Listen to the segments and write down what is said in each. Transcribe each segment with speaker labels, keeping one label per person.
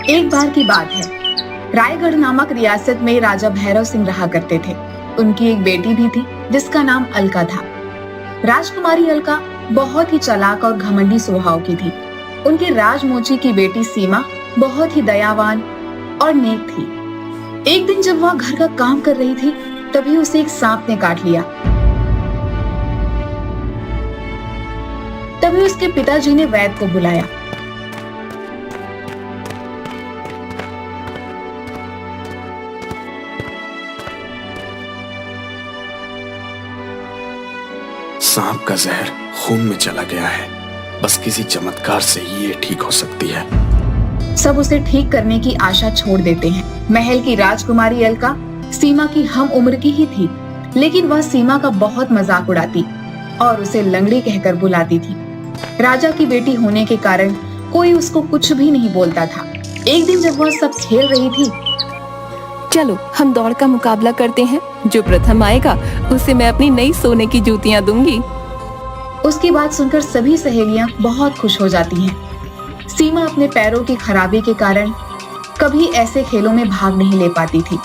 Speaker 1: एक बार की बात है, रायगढ़ नामक रियासत में राजा भैरव सिंह रहा करते थे। उनकी एक बेटी भी थी जिसका नाम अलका था। राजकुमारी अलका बहुत ही चालाक और घमंडी स्वभाव की थी। उनके राजमोची की बेटी सीमा बहुत ही दयावान और नेक थी। एक दिन जब वह घर का काम कर रही थी, तभी उसे एक सांप ने काट लिया। तभी उसके पिताजी ने वैद्य को बुलाया।
Speaker 2: सांप का जहर खून में चला गया है। बस किसी चमत्कार से ही ये ठीक हो सकती है।
Speaker 1: सब उसे ठीक करने की आशा छोड़ देते हैं। महल की राजकुमारी अलका सीमा की हम उम्र की ही थी, लेकिन वह सीमा का बहुत मजाक उड़ाती और उसे लंगड़ी कहकर बुलाती थी। राजा की बेटी होने के कारण कोई उसको कुछ भी नहीं बोलता था। एक दिन जब वह सब खेल रही थी,
Speaker 3: चलो हम दौड़ का मुकाबला करते हैं। जो प्रथम आएगा उसे मैं अपनी नई सोने की जूतियां दूंगी।
Speaker 1: उसकी बात सुनकर सभी सहेलियां बहुत खुश हो जाती हैं। सीमा अपने पैरों की खराबी के कारण कभी ऐसे खेलों में भाग नहीं ले पाती थी।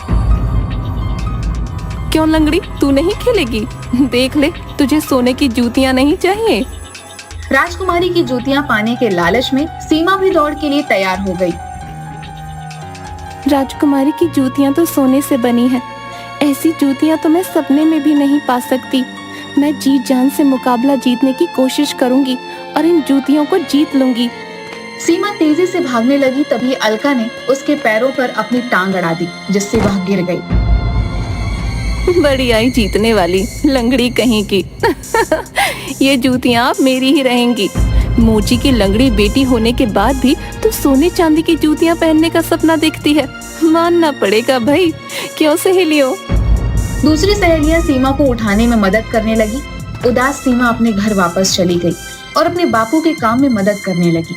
Speaker 3: क्यों लंगड़ी, तू नहीं खेलेगी? देख ले, तुझे सोने की जूतियां नहीं चाहिए?
Speaker 1: राजकुमारी की जूतियां पाने के लालच में सीमा भी दौड़ के लिए तैयार हो गई।
Speaker 3: राजकुमारी की जूतियां तो सोने से बनी हैं। ऐसी जूतियां तो मैं सपने में भी नहीं पा सकती। मैं जी जान से मुकाबला जीतने की कोशिश करूंगी और इन जूतियों को जीत लूंगी।
Speaker 1: सीमा तेजी से भागने लगी, तभी अलका ने उसके पैरों पर अपनी टांग अड़ा दी, जिससे वह गिर गई।
Speaker 3: बड़ी आई जीतने वाली लंगड़ी कहीं की। ये जूतियां अब मेरी ही रहेंगी। मोची की लंगड़ी बेटी होने के बाद भी तो सोने चांदी की जूतियां पहनने का सपना देखती है। मानना पड़ेगा भाई, क्यों सहेलियों?
Speaker 1: दूसरी सहेलियां सीमा को उठाने में मदद करने लगी। उदास सीमा अपने घर वापस चली गई और अपने बापू के काम में मदद करने लगी।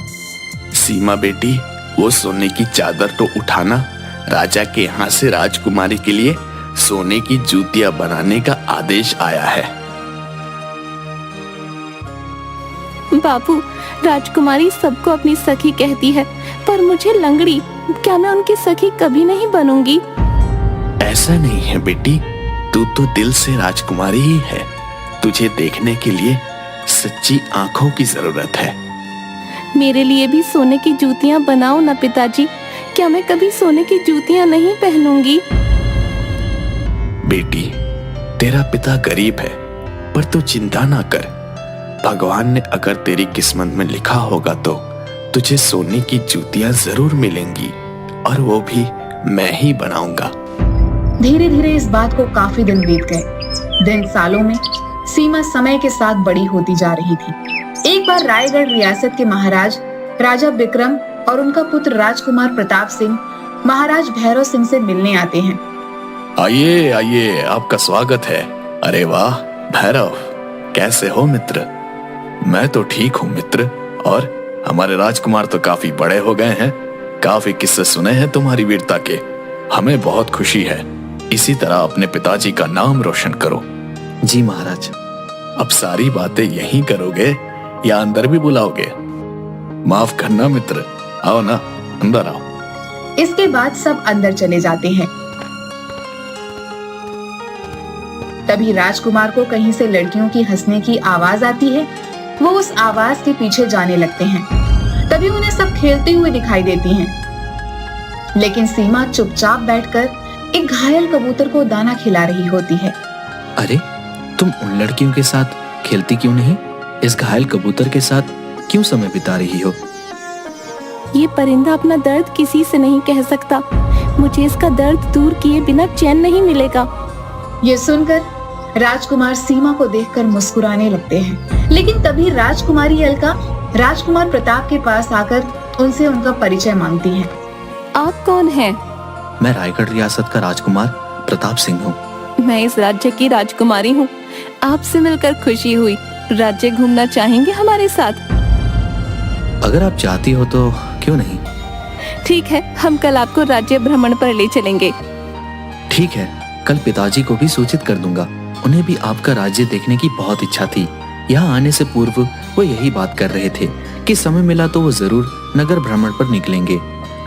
Speaker 2: सीमा बेटी, वो सोने की चादर तो उठाना। राजा के यहाँ से राजकुमारी के लिए सोने की जूतियां बनाने का आदेश आया है।
Speaker 3: बापू, राजकुमारी सबको अपनी सखी कहती है, पर मुझे लंगड़ी, क्या मैं उनकी सखी कभी नहीं बनूंगी?
Speaker 2: ऐसा नहीं है बेटी, तू तो दिल से राजकुमारी ही है। तुझे देखने के लिए सच्ची आंखों की जरूरत है।
Speaker 3: मेरे लिए भी सोने की जूतियां बनाओ ना पिताजी। क्या मैं कभी सोने की जूतियां नहीं पहनूंगी?
Speaker 2: बेटी, तेरा पिता गरीब है, पर तू चिंता ना कर। भगवान ने अगर तेरी किस्मत में लिखा होगा तो तुझे सोने की जूतियां जरूर मिलेंगी, और वो भी मैं ही बनाऊंगा।
Speaker 1: धीरे धीरे इस बात को काफी दिन बीत गए। दिन सालों में सीमा समय के साथ बड़ी होती जा रही थी। एक बार रायगढ़ रियासत के महाराज राजा विक्रम और उनका पुत्र राजकुमार प्रताप सिंह महाराज भैरव सिंह से मिलने आते हैं।
Speaker 2: आइए आइए, आपका स्वागत है। अरे वाह भैरव, कैसे हो मित्र? मैं तो ठीक हूँ मित्र, और हमारे राजकुमार तो काफी बड़े हो गए हैं। काफी किस्से सुने हैं तुम्हारी वीरता के। हमें बहुत खुशी है। इसी तरह अपने पिताजी का नाम रोशन करो।
Speaker 4: जी महाराज।
Speaker 2: अब सारी बातें यहीं करोगे या अंदर भी बुलाओगे? माफ करना मित्र, आओ ना, अंदर आओ।
Speaker 1: इसके बाद सब अंदर चले जाते हैं। तभी राजकुमार को कहीं से लड़कियों की हंसने की आवाज आती है। वो उस आवाज के पीछे जाने लगते हैं। तभी उन्हें सब खेलते हुए दिखाई देती हैं। लेकिन सीमा चुपचाप बैठकर एक घायल कबूतर को दाना खिला रही होती है।
Speaker 4: अरे, तुम उन लड़कियों के साथ खेलती क्यों नहीं? इस घायल कबूतर के साथ क्यों समय बिता रही हो?
Speaker 3: ये परिंदा अपना दर्द किसी से नहीं कह सकता। मुझे इसका दर्द दूर किए बिना चैन नहीं मिलेगा।
Speaker 1: ये सुनकर राजकुमार सीमा को देखकर मुस्कुराने लगते हैं। लेकिन तभी राजकुमारी अलका राजकुमार प्रताप के पास आकर उनसे उनका परिचय मांगती है।
Speaker 3: आप कौन हैं?
Speaker 4: मैं रायगढ़ रियासत का राजकुमार प्रताप सिंह हूँ।
Speaker 3: मैं इस राज्य की राजकुमारी हूँ। आपसे मिलकर खुशी हुई। राज्य घूमना चाहेंगे हमारे साथ?
Speaker 4: अगर आप चाहती हो तो क्यों नहीं।
Speaker 3: ठीक है, हम कल आपको राज्य भ्रमण पर ले चलेंगे।
Speaker 4: ठीक है, कल पिताजी को भी सूचित कर दूंगा। उन्हें भी आपका राज्य देखने की बहुत इच्छा थी। यहाँ आने से पूर्व वो यही बात कर रहे थे कि समय मिला तो वो जरूर नगर भ्रमण पर निकलेंगे।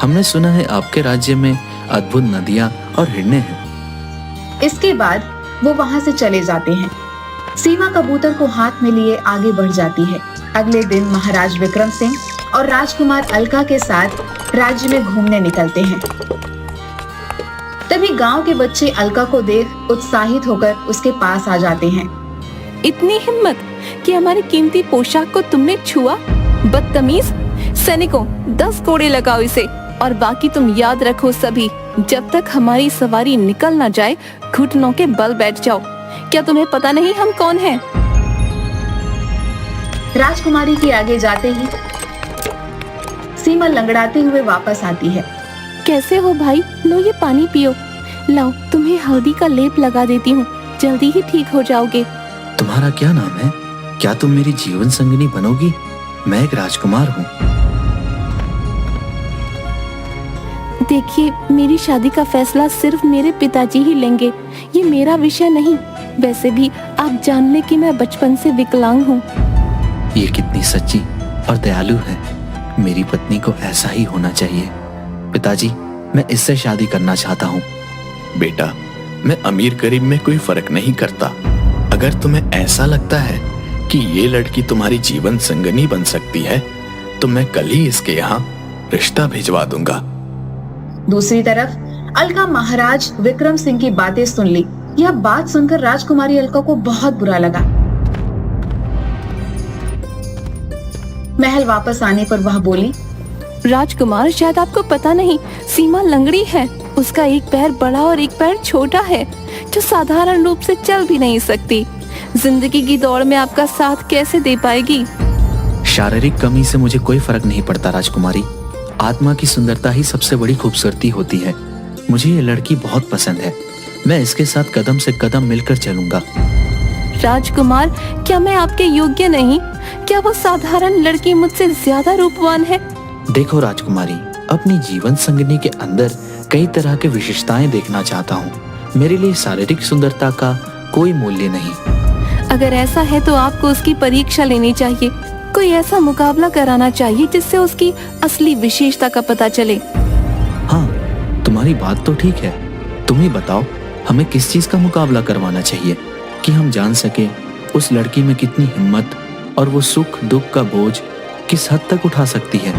Speaker 4: हमने सुना है आपके राज्य में अद्भुत नदियां और हिरणे हैं।
Speaker 1: इसके बाद वो वहां से चले जाते हैं। सीमा कबूतर को हाथ में लिए आगे बढ़ जाती है। अगले दिन महाराज विक्रम सिंह और राजकुमार अलका के साथ राज्य में घूमने निकलते हैं। तभी गांव के बच्चे अलका को देख उत्साहित होकर उसके पास आ जाते हैं।
Speaker 3: इतनी हिम्मत कि हमारी कीमती पोशाक को तुमने छुआ? बदतमीज! सैनिकों, 10 कोड़े लगाओ इसे। और बाकी तुम याद रखो सभी, जब तक हमारी सवारी निकल ना जाए घुटनों के बल बैठ जाओ। क्या तुम्हें पता नहीं हम कौन हैं?
Speaker 1: राजकुमारी के आगे जाते ही सीमा लंगड़ाते हुए वापस आती है।
Speaker 3: कैसे हो भाई? लो ये पानी पियो। लाओ, तुम्हें हल्दी का लेप लगा देती हूँ, जल्दी ही ठीक हो जाओगे।
Speaker 4: तुम्हारा क्या नाम है? क्या तुम मेरी जीवन संगिनी बनोगी? मैं एक राजकुमार हूँ।
Speaker 3: देखिए, मेरी शादी का फैसला सिर्फ मेरे पिताजी ही लेंगे, ये मेरा विषय नहीं। वैसे भी आप जान लें कि मैं बचपन से विकलांग हूँ।
Speaker 4: ये कितनी सच्ची और दयालु है। मेरी पत्नी को ऐसा ही होना चाहिए। पिताजी, मैं इससे शादी करना चाहता हूँ।
Speaker 2: बेटा, मैं अमीर गरीब में कोई फर्क नहीं करता। अगर तुम्हें ऐसा लगता है कि ये लड़की तुम्हारी जीवन संगनी बन सकती है तो मैं कल ही इसके यहाँ रिश्ता भिजवा दूंगा।
Speaker 1: दूसरी तरफ अलका महाराज विक्रम सिंह की बातें सुन ली। यह बात सुनकर राजकुमारी अलका को बहुत बुरा लगा। महल वापस आने पर वह बोली,
Speaker 3: राजकुमार, शायद आपको पता नहीं, सीमा लंगड़ी है। उसका एक पैर बड़ा और एक पैर छोटा है, जो साधारण रूप से चल भी नहीं सकती। जिंदगी की दौड़ में आपका साथ कैसे दे पाएगी?
Speaker 4: शारीरिक कमी से मुझे कोई फर्क नहीं पड़ता राजकुमारी। आत्मा की सुंदरता ही सबसे बड़ी खूबसूरती होती है। मुझे ये लड़की बहुत पसंद है। मैं इसके साथ कदम से कदम मिलकर चलूंगा।
Speaker 3: राजकुमार, क्या मैं आपके योग्य नहीं? क्या वो साधारण लड़की मुझसे ज्यादा रूपवान है?
Speaker 4: देखो राजकुमारी, अपनी जीवन संगिनी के अंदर कई तरह के विशेषताएं देखना चाहता हूँ। मेरे लिए शारीरिक सुंदरता का कोई मूल्य नहीं।
Speaker 3: अगर ऐसा है तो आपको उसकी परीक्षा लेनी चाहिए। कोई ऐसा मुकाबला कराना चाहिए जिससे उसकी असली विशेषता का पता चले।
Speaker 4: हाँ, तुम्हारी बात तो ठीक है। तुम ही बताओ, हमें किस चीज का मुकाबला करवाना चाहिए कि हम जान सके उस लड़की में कितनी हिम्मत और वो सुख दुख का बोझ किस हद तक उठा सकती है।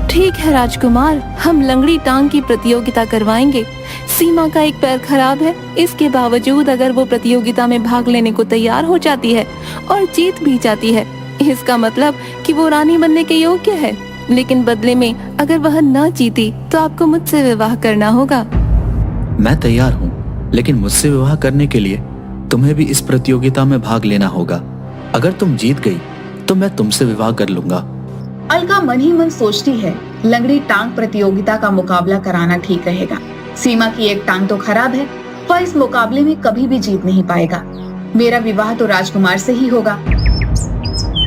Speaker 3: ठीक है राजकुमार, हम लंगड़ी टांग की प्रतियोगिता करवाएंगे। सीमा का एक पैर खराब है, इसके बावजूद अगर वो प्रतियोगिता में भाग लेने को तैयार हो जाती है और जीत भी जाती है, इसका मतलब कि वो रानी बनने के योग्य है। लेकिन बदले में अगर वह न जीती तो आपको मुझसे विवाह करना होगा।
Speaker 4: मैं तैयार हूँ, लेकिन मुझसे विवाह करने के लिए तुम्हें भी इस प्रतियोगिता में भाग लेना होगा। अगर तुम जीत गई तो मैं तुमसे विवाह कर लूंगा।
Speaker 1: अलका मन ही मन सोचती है, लंगड़ी टांग प्रतियोगिता का मुकाबला कराना ठीक रहेगा। सीमा की एक टांग तो खराब है, वह इस मुकाबले में कभी भी जीत नहीं पाएगा। मेरा विवाह तो राजकुमार से ही होगा।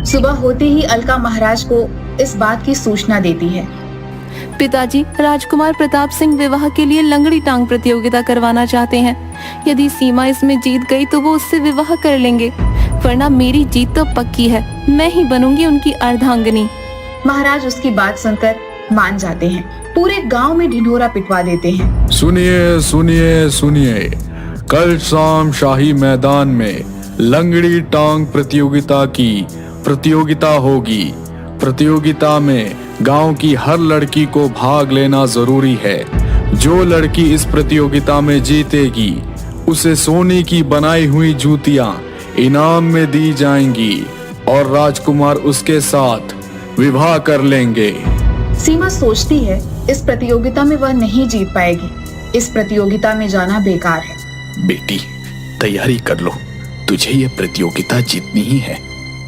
Speaker 1: सुबह होते ही अलका महाराज को इस बात की सूचना देती है।
Speaker 3: पिताजी, राजकुमार प्रताप सिंह विवाह के लिए लंगड़ी टांग प्रतियोगिता करवाना चाहते हैं। यदि सीमा इसमें जीत गई तो वो उससे विवाह कर लेंगे, वरना मेरी जीत तो पक्की है। मैं ही बनूंगी उनकी अर्धांगिनी।
Speaker 1: महाराज उसकी बात सुनकर मान जाते हैं। पूरे गांव में ढिंढोरा पिटवा देते हैं।
Speaker 5: सुनिए सुनिए सुनिए, कल शाम शाही मैदान में लंगड़ी टांग प्रतियोगिता की प्रतियोगिता होगी। प्रतियोगिता में गांव की हर लड़की को भाग लेना जरूरी है। जो लड़की इस प्रतियोगिता में जीतेगी उसे सोने की बनाई हुई जूतियां इनाम में दी जाएंगी और राजकुमार उसके साथ विवाह कर लेंगे।
Speaker 1: सीमा सोचती है इस प्रतियोगिता में वह नहीं जीत पाएगी। इस प्रतियोगिता में जाना बेकार है।
Speaker 2: बेटी, तैयारी कर लो, तुझे ये प्रतियोगिता जीतनी ही है।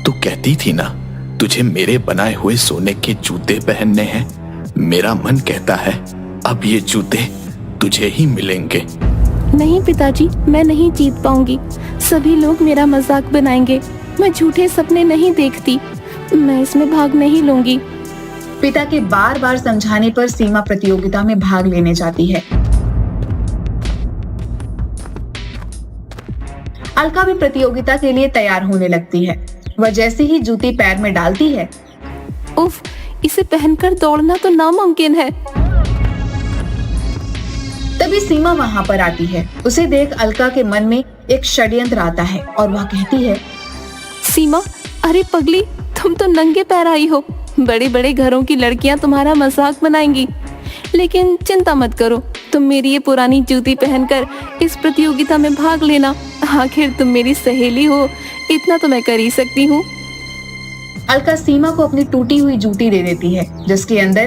Speaker 2: तू कहती थी ना, तुझे मेरे बनाए हुए सोने के जूते पहनने हैं। मेरा मन कहता है अब ये जूते तुझे ही मिलेंगे।
Speaker 3: नहीं पिताजी, मैं नहीं जीत पाऊंगी। सभी लोग मेरा मजाक बनाएंगे। मैं झूठे सपने नहीं देखती। मैं इसमें भाग नहीं लूंगी।
Speaker 1: पिता के बार बार समझाने पर सीमा प्रतियोगिता में भाग लेने जाती है। अलका भी प्रतियोगिता के लिए तैयार होने लगती है। वह जैसे ही जूती पैर में डालती है,
Speaker 3: उफ, इसे पहनकर दौड़ना तो नामुमकिन है।
Speaker 1: तभी सीमा वहां पर आती है। उसे देख अलका के मन में एक षड्यंत्र आता है और वह कहती है,
Speaker 3: सीमा, अरे पगली, तुम तो नंगे पैर आई हो। बड़े बड़े घरों की लड़कियां तुम्हारा मजाक बनाएंगी, लेकिन चिंता मत करो, तुम मेरी ये पुरानी जूती पहनकर इस प्रतियोगिता में भाग लेना। आखिर तुम मेरी सहेली हो, इतना तो मैं कर ही सकती हूँ।
Speaker 1: अलका सीमा को अपनी टूटी हुई जूती दे देती है, जिसके अंदर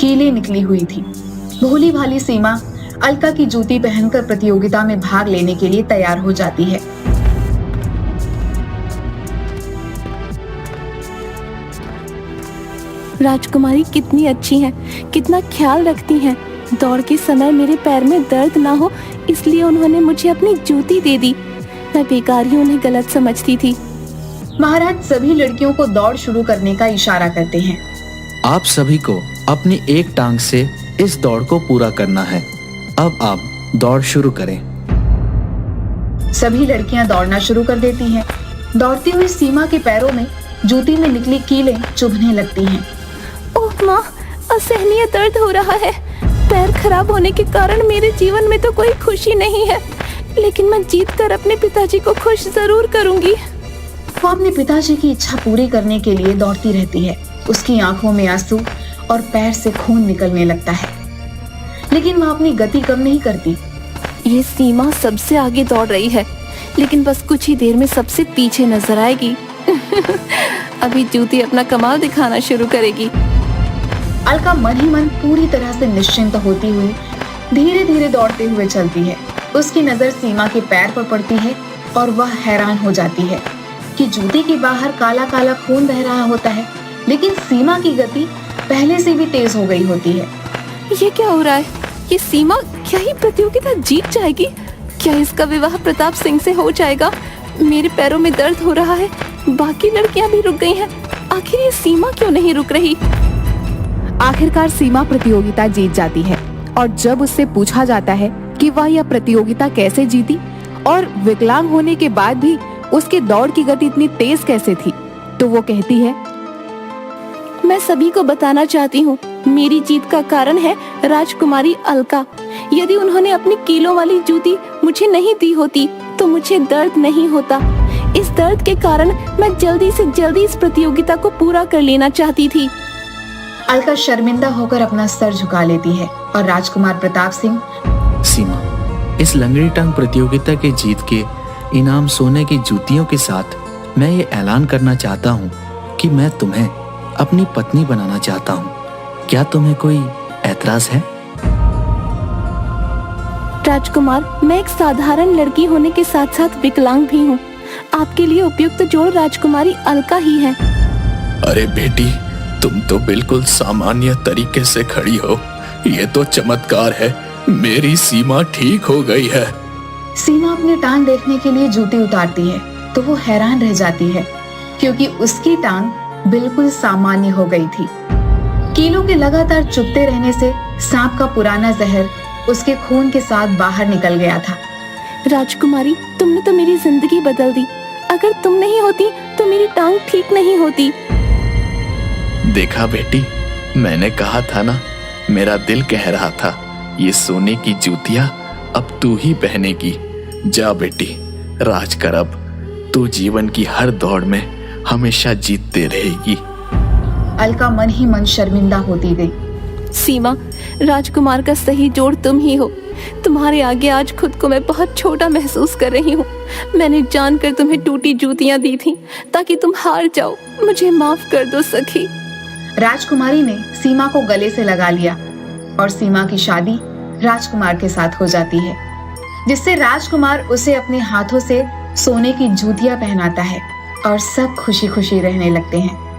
Speaker 1: कीलें निकली हुई थी। भोली भाली सीमा अलका की जूती पहनकर प्रतियोगिता में भाग लेने के लिए तैयार हो जाती है।
Speaker 3: राजकुमारी कितनी अच्छी हैं, कितना ख्याल रखती हैं। दौड़ के समय मेरे पैर में दर्द ना हो, इसलिए उन्होंने मुझे अपनी जूती दे दी। मैं बेकार ही उन्हें गलत समझती थी।
Speaker 1: महाराज सभी लड़कियों को दौड़ शुरू करने का इशारा करते हैं।
Speaker 4: आप सभी को अपनी एक टांग से इस दौड़ को पूरा करना है। अब आप दौड़ शुरू करें।
Speaker 1: सभी लड़कियां दौड़ना शुरू कर देती हैं। दौड़ती हुई सीमा के पैरों में जूती में निकली कीलें चुभने लगती हैं।
Speaker 3: ओह माँ, असहनीय दर्द हो रहा है। पैर खराब होने के कारण मेरे जीवन में तो कोई खुशी नहीं है, लेकिन मैं जीत कर अपने पिताजी को खुश जरूर करूंगी।
Speaker 1: वो अपने पिताजी की इच्छा पूरी करने के लिए दौड़ती रहती है। उसकी आंखों में आंसू और पैर से खून निकलने लगता है, लेकिन वह अपनी गति कम नहीं करती।
Speaker 3: ये सीमा सबसे आगे दौड़ रही है, लेकिन बस कुछ ही देर में सबसे पीछे नजर आएगी। अभी जूती अपना कमाल दिखाना शुरू करेगी।
Speaker 1: अलका मन ही मन पूरी तरह से निश्चिंत होती हुई धीरे धीरे दौड़ते हुए चलती है। उसकी नजर सीमा के पैर पर पड़ती है और वह हैरान हो जाती है कि जूती के बाहर काला काला खून बह रहा होता है, लेकिन सीमा की गति पहले से भी तेज हो गई होती है।
Speaker 3: ये क्या हो रहा है? ये सीमा क्या ही प्रतियोगिता जीत जाएगी? क्या इसका विवाह प्रताप सिंह से हो जाएगा? मेरे पैरों में दर्द हो रहा है, बाकी लड़कियां भी रुक गई हैं। आखिर ये सीमा क्यों नहीं रुक रही?
Speaker 6: आखिरकार सीमा प्रतियोगिता जीत जाती है, और जब उससे पूछा जाता है कि वह यह प्रतियोगिता कैसे जीती और विकलांग होने के बाद भी उसके दौड़ की गति इतनी तेज कैसे थी, तो वो कहती है,
Speaker 3: मैं सभी को बताना चाहती हूँ, मेरी जीत का कारण है राजकुमारी अलका। यदि उन्होंने अपनी कीलों वाली जूती मुझे नहीं दी होती तो मुझे दर्द नहीं होता। इस दर्द के कारण मैं जल्दी से जल्दी इस प्रतियोगिता को पूरा कर लेना चाहती थी।
Speaker 1: अलका शर्मिंदा होकर अपना सर झुका लेती है और राजकुमार प्रताप सिंह,
Speaker 4: सीमा, इस लंगड़ी टांग प्रतियोगिता के जीत के इनाम सोने की जूतियों के साथ मैं ये ऐलान करना चाहता हूँ कि मैं तुम्हें अपनी पत्नी बनाना चाहता हूँ। क्या तुम्हें कोई ऐतराज है?
Speaker 3: राजकुमार, मैं एक साधारण लड़की होने के साथ साथ विकलांग भी हूँ। आपके लिए उपयुक्त जोड़ राजकुमारी अलका ही है।
Speaker 2: अरे बेटी, तुम तो बिल्कुल सामान्य तरीके से खड़ी हो। ये तो चमत्कार है, मेरी सीमा ठीक हो गई है।
Speaker 1: सीमा अपनी टांग देखने के लिए जूती उतारती है तो वो हैरान रह जाती है, क्योंकि उसकी टांग बिल्कुल सामान्य हो गई थी। कीलों के लगातार चुभते रहने से सांप का पुराना जहर उसके खून के साथ बाहर निकल गया था।
Speaker 3: राजकुमारी, तुमने तो मेरी जिंदगी बदल दी। अगर तुम नहीं होती तो मेरी टांग ठीक नहीं होती।
Speaker 2: देखा बेटी, मैंने कहा था ना, मेरा दिल कह रहा था, ये सोने की जूतियां अब तू ही पहनेगी। जा बेटी, राज कर अब। तू जीवन की हर दौड़ में हमेशा जीतते रहेगी।
Speaker 1: अलका मन ही मन शर्मिंदा होती गई।
Speaker 3: सीमा, राजकुमार का सही जोड़ तुम ही हो। तुम्हारे आगे आज खुद को मैं बहुत छोटा महसूस कर रही हूँ। मैंने जानकर तुम्हें टूटी जूतियां दी थी ताकि तुम हार जाओ। मुझे माफ कर दो सखी।
Speaker 1: राजकुमारी ने सीमा को गले से लगा लिया और सीमा की शादी राजकुमार के साथ हो जाती है, जिससे राजकुमार उसे अपने हाथों से सोने की जूतियां पहनाता है और सब खुशी खुशी रहने लगते हैं।